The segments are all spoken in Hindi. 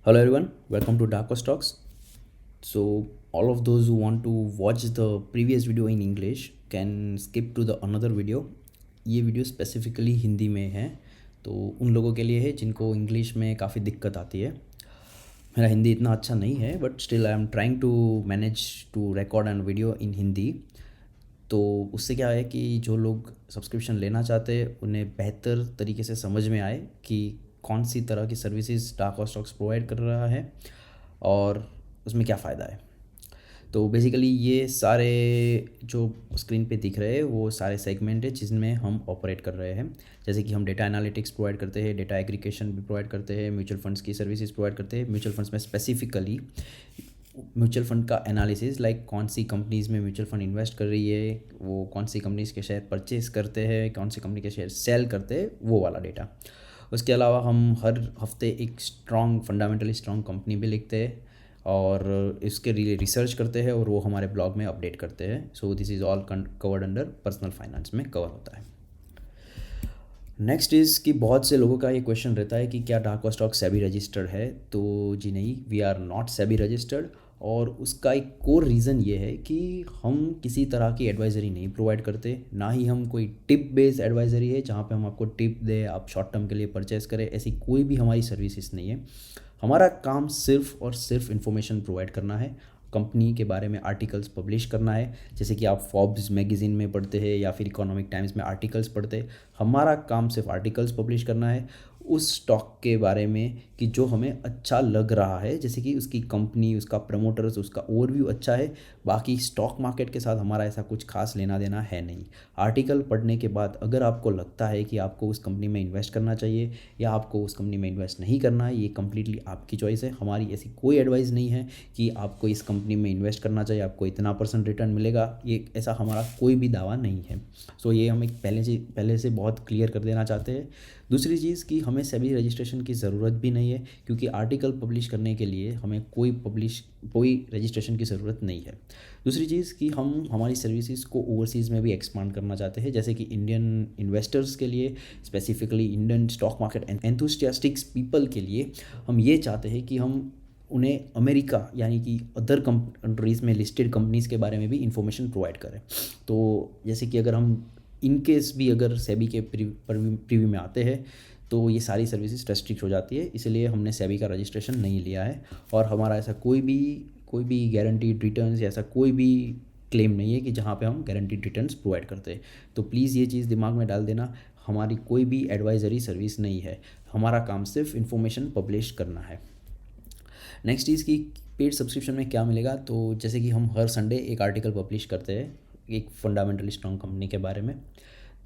Hello everyone, welcome to Darko Stocks. So all of those who want to watch the previous video in English can skip to the another video. ये वीडियो स्पेसिफिकली हिंदी में है, तो उन लोगों के लिए है जिनको इंग्लिश में काफ़ी दिक्कत आती है. मेरा हिंदी इतना अच्छा नहीं है, but still I am trying to manage to record an video in Hindi. तो उससे क्या है कि जो लोग सब्सक्रिप्शन लेना चाहते हैं उन्हें बेहतर तरीके से समझ में आए कि कौन सी तरह की सर्विसेज डार्क स्टॉक्स प्रोवाइड कर रहा है और उसमें क्या फ़ायदा है. तो बेसिकली ये सारे जो स्क्रीन पे दिख रहे हैं वो सारे सेगमेंट है जिसमें हम ऑपरेट कर रहे हैं. जैसे कि हम डेटा एनालिटिक्स प्रोवाइड करते हैं, डेटा एग्रीगेशन भी प्रोवाइड करते हैं, म्यूचुअल फंड्स की सर्विसेज प्रोवाइड करते हैं. म्यूचुअल फंड्स में स्पेसिफिकली म्यूचुअल फंड का एनालिसिस, लाइक कौन सी कंपनीज़ में म्यूचुअल फंड इन्वेस्ट कर रही है, वो कौन सी कंपनीज़ के शेयर परचेज करते हैं, कौन सी कंपनी के शेयर सेल करते हैं, वो वाला डेटा. उसके अलावा हम हर हफ्ते एक स्ट्रॉन्ग फंडामेंटली स्ट्रॉन्ग कंपनी भी लिखते हैं और इसके लिए रिसर्च करते हैं और वो हमारे ब्लॉग में अपडेट करते हैं. So this is all covered under personal finance में कवर होता है. नेक्स्ट इज़ कि बहुत से लोगों का ये क्वेश्चन रहता है कि क्या डार्क स्टॉक सेबी रजिस्टर्ड है. तो जी नहीं, we are not SEBI registered. और उसका एक कोर रीज़न ये है कि हम किसी तरह की एडवाइज़री नहीं प्रोवाइड करते, ना ही हम कोई टिप बेस्ड एडवाइज़री है जहाँ पे हम आपको टिप दें आप शॉर्ट टर्म के लिए परचेज़ करें. ऐसी कोई भी हमारी सर्विसेज नहीं है. हमारा काम सिर्फ और सिर्फ इन्फॉर्मेशन प्रोवाइड करना है, कंपनी के बारे में आर्टिकल्स पब्लिश करना है. जैसे कि आप फोर्ब्स मैगज़ीन में पढ़ते हैं या फिर इकोनॉमिक टाइम्स में आर्टिकल्स पढ़ते हैं. हमारा काम सिर्फ आर्टिकल्स पब्लिश करना है उस स्टॉक के बारे में कि जो हमें अच्छा लग रहा है, जैसे कि उसकी कंपनी, उसका प्रमोटर्स, उसका ओवरव्यू अच्छा है. बाकी स्टॉक मार्केट के साथ हमारा ऐसा कुछ खास लेना देना है नहीं. आर्टिकल पढ़ने के बाद अगर आपको लगता है कि आपको उस कंपनी में इन्वेस्ट करना चाहिए या आपको उस कंपनी में इन्वेस्ट नहीं करना है, ये कम्प्लीटली आपकी चॉइस है. हमारी ऐसी कोई एडवाइस नहीं है कि आपको इस कंपनी में इन्वेस्ट करना चाहिए, आपको इतना % रिटर्न मिलेगा, ये ऐसा हमारा कोई भी दावा नहीं है. सो ये हम एक पहले से बहुत क्लियर कर देना चाहते हैं. दूसरी चीज़ कि हमें सेबी रजिस्ट्रेशन की ज़रूरत भी नहीं है, क्योंकि आर्टिकल पब्लिश करने के लिए हमें कोई रजिस्ट्रेशन की ज़रूरत नहीं है. दूसरी चीज़ कि हम हमारी सर्विसेज को ओवरसीज़ में भी एक्सपांड करना चाहते हैं, जैसे कि इंडियन इन्वेस्टर्स के लिए, specifically Indian stock market enthusiastics people के लिए हम ये चाहते हैं कि हम उन्हें अमेरिका यानी कि अदर कंट्रीज़ में लिस्टेड कंपनीज़ के बारे में भी इंफॉर्मेशन प्रोवाइड करें. तो जैसे कि अगर हम इन केस भी अगर सेबी के प्रीव्यू में आते हैं तो ये सारी सर्विसेज रेस्ट्रिक्ट हो जाती है, इसलिए हमने सेबी का रजिस्ट्रेशन नहीं लिया है. और हमारा ऐसा कोई भी गारंटीड रिटर्न्स या ऐसा कोई भी क्लेम नहीं है कि जहाँ पे हम गारंटीड रिटर्न्स प्रोवाइड करते हैं. तो प्लीज़ ये चीज़ दिमाग में डाल देना, हमारी कोई भी एडवाइज़री सर्विस नहीं है. हमारा काम सिर्फ इन्फॉर्मेशन पब्लिश करना है. नेक्स्ट चीज़ की पेड सब्सक्रिप्शन में क्या मिलेगा. तो जैसे कि हम हर संडे एक आर्टिकल पब्लिश करते हैं एक फंडामेंटली स्ट्रॉन्ग कंपनी के बारे में.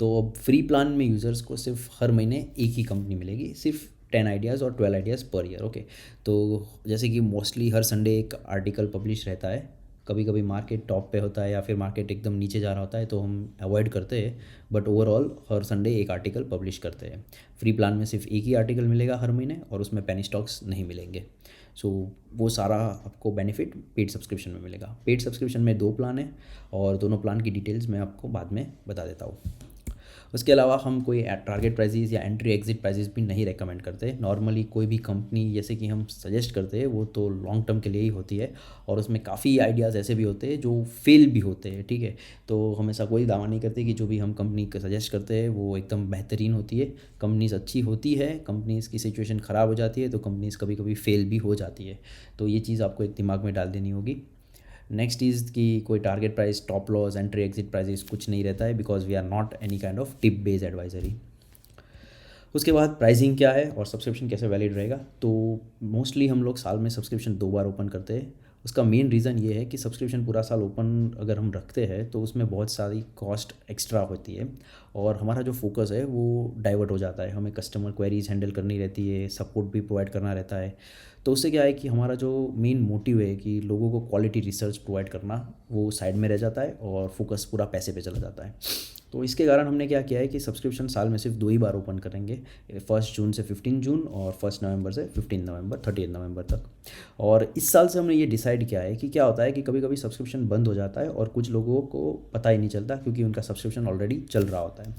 तो अब फ्री प्लान में यूज़र्स को सिर्फ हर महीने एक ही कंपनी मिलेगी, सिर्फ 10 आइडियाज़ और 12 आइडियाज़ पर ईयर. ओके, तो जैसे कि मोस्टली हर संडे एक आर्टिकल पब्लिश रहता है. कभी कभी मार्केट टॉप पे होता है या फिर मार्केट एकदम नीचे जा रहा होता है तो हम अवॉइड करते हैं, बट ओवरऑल हर संडे एक आर्टिकल पब्लिश करते हैं. फ्री प्लान में सिर्फ एक ही आर्टिकल मिलेगा हर महीने और उसमें पेनी स्टॉक्स नहीं मिलेंगे. सो वो सारा आपको बेनिफिट पेड सब्सक्रिप्शन में मिलेगा. पेड सब्सक्रिप्शन में 2 प्लान है और दोनों प्लान की डिटेल्स मैं आपको बाद में बता देता हूँ. उसके अलावा हम कोई टारगेट प्राइजेस या एंट्री एग्जिट प्राइजेस भी नहीं रेकमेंड करते. नॉर्मली कोई भी कंपनी जैसे कि हम सजेस्ट करते हैं वो तो लॉन्ग टर्म के लिए ही होती है और उसमें काफ़ी आइडियाज़ ऐसे भी होते हैं जो फेल भी होते हैं. ठीक है, तो हम ऐसा कोई दावा नहीं करते कि जो भी हम कंपनी को सजेस्ट करते हैं वो एकदम बेहतरीन होती है. कंपनीज अच्छी होती है, कंपनीज़ की सिचुएशन ख़राब हो जाती है तो कंपनीज़ कभी कभी फेल भी हो जाती है. तो ये चीज़ आपको एक दिमाग में डाल देनी होगी. नेक्स्ट इज़ कि कोई target price, stop loss, entry exit prices कुछ नहीं रहता है, because we are not any kind of tip based advisory. उसके बाद प्राइसिंग क्या है और सब्सक्रिप्शन कैसे वैलिड रहेगा. तो मोस्टली हम लोग साल में सब्सक्रिप्शन 2 बार ओपन करते हैं. उसका मेन रीज़न ये है कि सब्सक्रिप्शन पूरा साल ओपन अगर हम रखते हैं तो उसमें बहुत सारी कॉस्ट एक्स्ट्रा होती है और हमारा जो फोकस है वो डाइवर्ट हो जाता है. हमें कस्टमर क्वेरीज हैंडल करनी रहती है, सपोर्ट भी प्रोवाइड करना रहता है. तो उससे क्या है कि हमारा जो मेन मोटिव है कि लोगों को क्वालिटी रिसर्च प्रोवाइड करना, वो साइड में रह जाता है और फोकस पूरा पैसे पे चला जाता है. तो इसके कारण हमने क्या किया है कि सब्सक्रिप्शन साल में सिर्फ 2 ही बार ओपन करेंगे, 1 जून से 15 जून और 1 नवंबर से 15 नवंबर 30 नवंबर तक. और इस साल से हमने ये डिसाइड किया है कि क्या होता है कि कभी कभी सब्सक्रिप्शन बंद हो जाता है और कुछ लोगों को पता ही नहीं चलता क्योंकि उनका सब्सक्रिप्शन ऑलरेडी चल रहा होता है.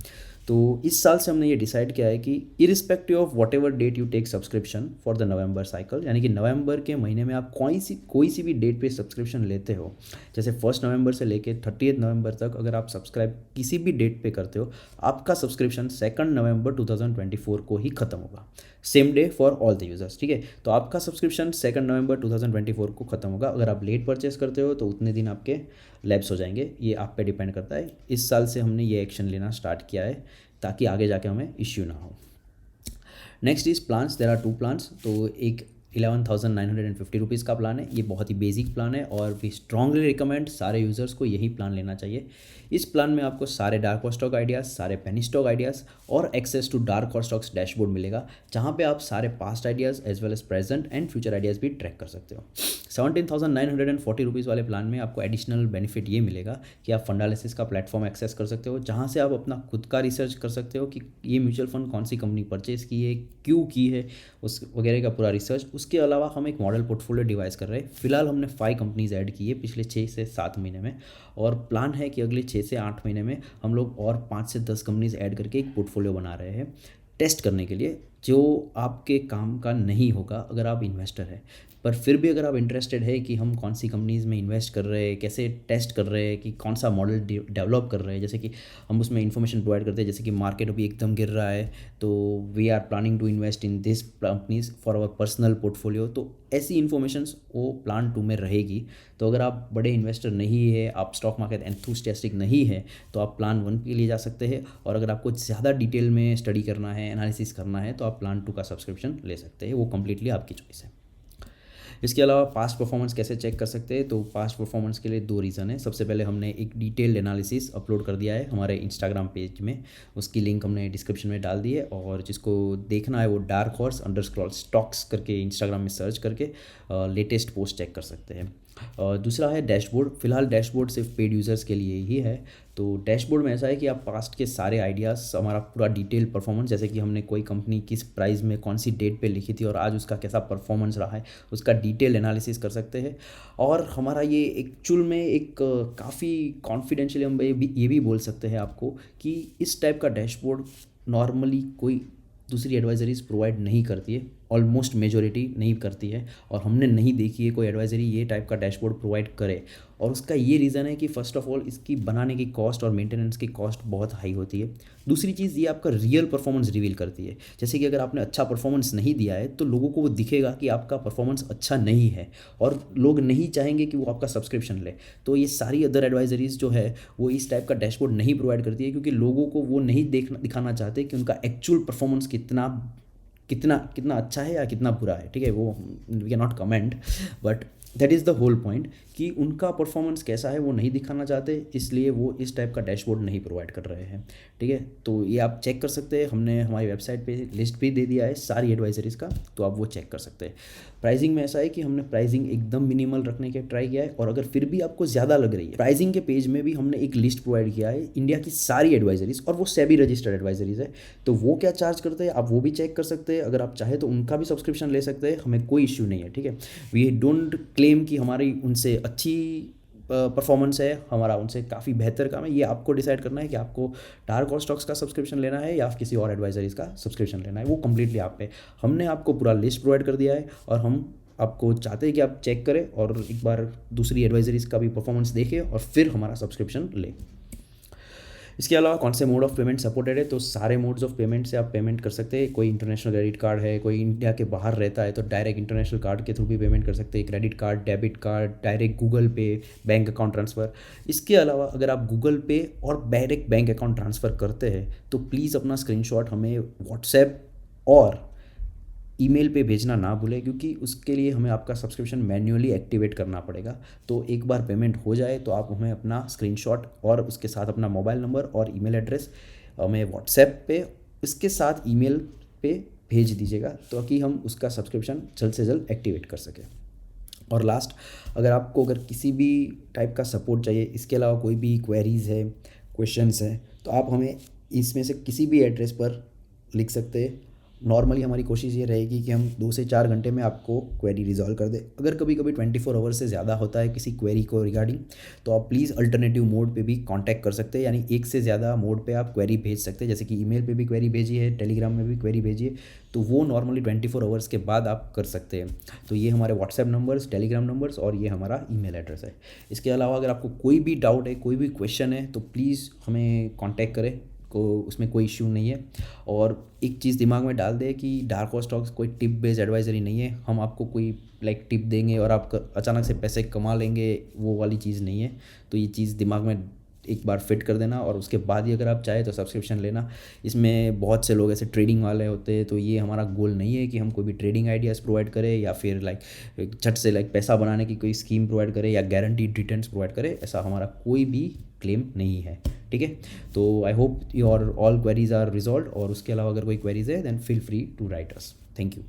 तो इस साल से हमने ये डिसाइड किया है कि irrespective of whatever date you take subscription for the November cycle, यानी कि नवंबर के महीने में आप कोई सी भी डेट पे सब्सक्रिप्शन लेते हो, जैसे 1 नवंबर से लेके 30 नवंबर तक अगर आप सब्सक्राइब किसी भी डेट पे करते हो, आपका सब्सक्रिप्शन 2 नवंबर 2024 को ही ख़त्म होगा। Same day for all the users, ठीक है। तो आपका सब्सक्रिप्शन 2 नवंबर 2024 को ख़त्म होगा। अगर आप लेट परचेस करते हो तो उतने दिन आपके लैप्स हो जाएंगे, ये आप पे डिपेंड करता है। इस साल से हमने ये एक्शन लेना स्टार्ट किया है ताकि आगे जाके हमें इश्यू ना हो। Next is plans, there are 2 plans. तो एक 11,950 रुपीज़ का प्लान है, ये बहुत ही बेसिक प्लान है और वी स्ट्रांगली रिकमेंड सारे यूज़र्स को यही प्लान लेना चाहिए। इस प्लान में आपको सारे डार्क हॉट स्टॉक आइडियाज़, सारे पेनी स्टॉक आइडियाज़ और access to dark hot stocks dashboard मिलेगा, जहाँ पे आप सारे past ideas as well as present and future ideas भी ट्रैक कर सकते हो। 17,940 रुपीज़ वाले प्लान में आपको एडिशनल बेनिफिट ये मिलेगा कि आप फंडालिसिस का प्लेटफॉर्म एक्सेस कर सकते हो, जहाँ से आप अपना खुद का रिसर्च कर सकते हो कि ये म्यूचुअल फंड कौन सी कंपनी परचेज़ की है, क्यों की है, उस वगैरह का पूरा रिसर्च। उसके अलावा हम एक मॉडल पोर्टफोलियो डिवाइस कर रहे हैं। फिलहाल हमने 5 कंपनीज ऐड की है पिछले 6 से 7 महीने में, और प्लान है कि अगले 6 से 8 महीने में हम लोग और 5 से 10 कंपनीज ऐड करके एक पोर्टफोलियो बना रहे हैं टेस्ट करने के लिए, जो आपके काम का नहीं होगा अगर आप इन्वेस्टर हैं। पर फिर भी अगर आप इंटरेस्टेड है कि हम कौन सी कंपनीज़ में इन्वेस्ट कर रहे हैं, कैसे टेस्ट कर रहे हैं, कि कौन सा मॉडल डेवलप कर रहे हैं, जैसे कि हम उसमें इन्फॉर्मेशन प्रोवाइड करते हैं, जैसे कि मार्केट अभी एकदम गिर रहा है तो we are planning to invest in this companies for our personal portfolio, तो ऐसी इन्फॉर्मेशंस वो प्लान 2 में रहेगी। तो अगर आप बड़े इन्वेस्टर नहीं है, आप स्टॉक मार्केट एंथुसियास्टिक नहीं है, तो आप प्लान 1 के लिए जा सकते हैं, और अगर आपको ज़्यादा डिटेल में स्टडी करना है, एनालिसिस करना है, तो आप प्लान 2 का सब्सक्रिप्शन ले सकते हैं। वो कम्प्लीटली आपकी चॉइस है। इसके अलावा पास्ट परफॉर्मेंस कैसे चेक कर सकते हैं, तो पास्ट परफॉर्मेंस के लिए 2 रीज़न है। सबसे पहले हमने एक डिटेल्ड एनालिसिस अपलोड कर दिया है हमारे इंस्टाग्राम पेज में, उसकी लिंक हमने डिस्क्रिप्शन में डाल दी है, और जिसको देखना है वो डार्क हॉर्स अंडरस्कोर स्टॉक्स करके इंस्टाग्राम में सर्च करके लेटेस्ट पोस्ट चेक कर सकते हैं। दूसरा है डैशबोर्ड। फिलहाल डैशबोर्ड सिर्फ पेड यूज़र्स के लिए ही है। तो डैशबोर्ड में ऐसा है कि आप पास्ट के सारे आइडियाज़, हमारा पूरा डिटेल परफॉर्मेंस, जैसे कि हमने कोई कंपनी किस प्राइस में कौन सी डेट पे लिखी थी और आज उसका कैसा परफॉर्मेंस रहा है, उसका डिटेल एनालिसिस कर सकते हैं। और हमारा ये एक्चुअल में एक काफ़ी कॉन्फिडेंशियल, हम ये भी बोल सकते हैं आपको कि इस टाइप का डैशबोर्ड नॉर्मली कोई दूसरी एडवाइजरीज प्रोवाइड नहीं करती है, ऑलमोस्ट मेजॉरिटी नहीं करती है, और हमने नहीं देखी है कोई एडवाइजरी ये टाइप का डैशबोर्ड प्रोवाइड करे। और उसका ये रीज़न है कि फ़र्स्ट ऑफ ऑल इसकी बनाने की कॉस्ट और मेंटेनेंस की कॉस्ट बहुत हाई होती है। दूसरी चीज़, ये आपका रियल परफॉर्मेंस रिवील करती है। जैसे कि अगर आपने अच्छा परफॉर्मेंस नहीं दिया है तो लोगों को वो दिखेगा कि आपका परफॉर्मेंस अच्छा नहीं है, और लोग नहीं चाहेंगे कि वो आपका सब्सक्रिप्शन ले। तो ये सारी अदर एडवाइजरीज जो है वो इस टाइप का डैशबोर्ड नहीं प्रोवाइड करती है, क्योंकि लोगों को वो नहीं दिखाना चाहते कि उनका एक्चुअल परफॉर्मेंस कितना कितना कितना अच्छा है या कितना बुरा है। ठीक है, वो we can not comment, but that is the whole point कि उनका परफॉर्मेंस कैसा है वो नहीं दिखाना चाहते, इसलिए वो इस टाइप का डैशबोर्ड नहीं प्रोवाइड कर रहे हैं। ठीक है, तो ये आप चेक कर सकते हैं। हमने हमारी वेबसाइट पे लिस्ट भी दे दिया है सारी एडवाइजरीज़ का, तो आप वो चेक कर सकते हैं। प्राइसिंग में ऐसा है कि हमने प्राइसिंग एकदम मिनिमल रखने के ट्राई किया है, और अगर फिर भी आपको ज़्यादा लग रही है, प्राइसिंग के पेज में भी हमने एक लिस्ट प्रोवाइड किया है इंडिया की सारी एडवाइजरीज़, और वो सेबी रजिस्टर्ड एडवाइजरीज़ है। तो वो क्या चार्ज करते हैं आप वो भी चेक कर सकते हैं। अगर आप चाहे तो उनका भी सब्सक्रिप्शन ले सकते हैं, हमें कोई इश्यू नहीं है। ठीक है, वी डोंट क्लेम कि हमारी उनसे अच्छी परफॉर्मेंस है, हमारा उनसे काफ़ी बेहतर काम है। ये आपको डिसाइड करना है कि आपको डार्क हॉट स्टॉक्स का सब्सक्रिप्शन लेना है या किसी और एडवाइजरीज का सब्सक्रिप्शन लेना है, वो कम्प्लीटली आप पे। हमने आपको पूरा लिस्ट प्रोवाइड कर दिया है, और हम आपको चाहते हैं कि आप चेक करें और एक बार दूसरी एडवाइजरीज का भी परफॉर्मेंस देखें और फिर हमारा सब्सक्रिप्शन लें। इसके अलावा कौन से मोड ऑफ पेमेंट सपोर्टेड है, तो सारे मोड्स ऑफ पेमेंट से आप पेमेंट कर सकते हैं। कोई इंटरनेशनल क्रेडिट कार्ड है, कोई इंडिया के बाहर रहता है तो डायरेक्ट इंटरनेशनल कार्ड के थ्रू भी पेमेंट कर सकते हैं, credit card, debit card, direct Google पे, बैंक अकाउंट ट्रांसफ़र। इसके अलावा अगर आप गूगल पे और डायरेक्ट बैंक अकाउंट ट्रांसफ़र करते हैं तो प्लीज़ अपना स्क्रीनशॉट हमें व्हाट्सएप और ईमेल पे भेजना ना भूलें, क्योंकि उसके लिए हमें आपका सब्सक्रिप्शन मैन्युअली एक्टिवेट करना पड़ेगा। तो एक बार पेमेंट हो जाए तो आप हमें अपना स्क्रीनशॉट और उसके साथ अपना मोबाइल नंबर और ईमेल एड्रेस हमें व्हाट्सएप पे इसके साथ ईमेल पे भेज दीजिएगा, ताकि हम उसका सब्सक्रिप्शन जल्द से जल्द एक्टिवेट कर सकें। और लास्ट, अगर किसी भी टाइप का सपोर्ट चाहिए, इसके अलावा कोई भी क्वेरीज़ है, क्वेश्चंस हैं, तो आप हमें इसमें से किसी भी एड्रेस पर लिख सकते हैं, नॉर्मली हमारी कोशिश ये रहेगी कि हम 2 से 4 घंटे में आपको क्वेरी रिजॉल्व कर दें। अगर कभी कभी 24 आवर्स से ज़्यादा होता है किसी क्वेरी को रिगार्डिंग, तो आप प्लीज़ अल्टरनेटिव मोड पे भी कांटेक्ट कर सकते हैं, यानी एक से ज़्यादा मोड पे आप क्वेरी भेज सकते हैं। जैसे कि ईमेल पे भी क्वेरी भेजिए, टेलीग्राम में भी क्वेरी भेजिए, तो वो नॉर्मली 24 आवर्स के बाद आप कर सकते हैं। तो ये हमारे व्हाट्सएप नंबर्स, टेलीग्राम नंबर्स और ये हमारा ईमेल एड्रेस है। इसके अलावा अगर आपको कोई भी डाउट है, कोई भी क्वेश्चन है, तो प्लीज़ हमें कांटेक्ट करें, को उसमें कोई इश्यू नहीं है। और एक चीज़ दिमाग में डाल दें कि डार्क हॉर्स स्टॉक्स कोई टिप बेस्ड एडवाइजरी नहीं है। हम आपको कोई लाइक टिप देंगे और आप अचानक से पैसे कमा लेंगे, वो वाली चीज़ नहीं है। तो ये चीज़ दिमाग में एक बार फिट कर देना, और उसके बाद ही अगर आप चाहें तो सब्सक्रिप्शन लेना। इसमें बहुत से लोग ऐसे ट्रेडिंग वाले होते हैं, तो ये हमारा गोल नहीं है कि हम कोई भी ट्रेडिंग आइडियाज़ प्रोवाइड करें या फिर लाइक झट से लाइक पैसा बनाने की कोई स्कीम प्रोवाइड करें या गारंटीड रिटर्न्स प्रोवाइड करें। ऐसा हमारा कोई भी क्लेम नहीं है, ठीक है। तो I hope your all queries are resolve, और उसके अलावा अगर कोई क्वेरीज है then feel free to write us. Thank you.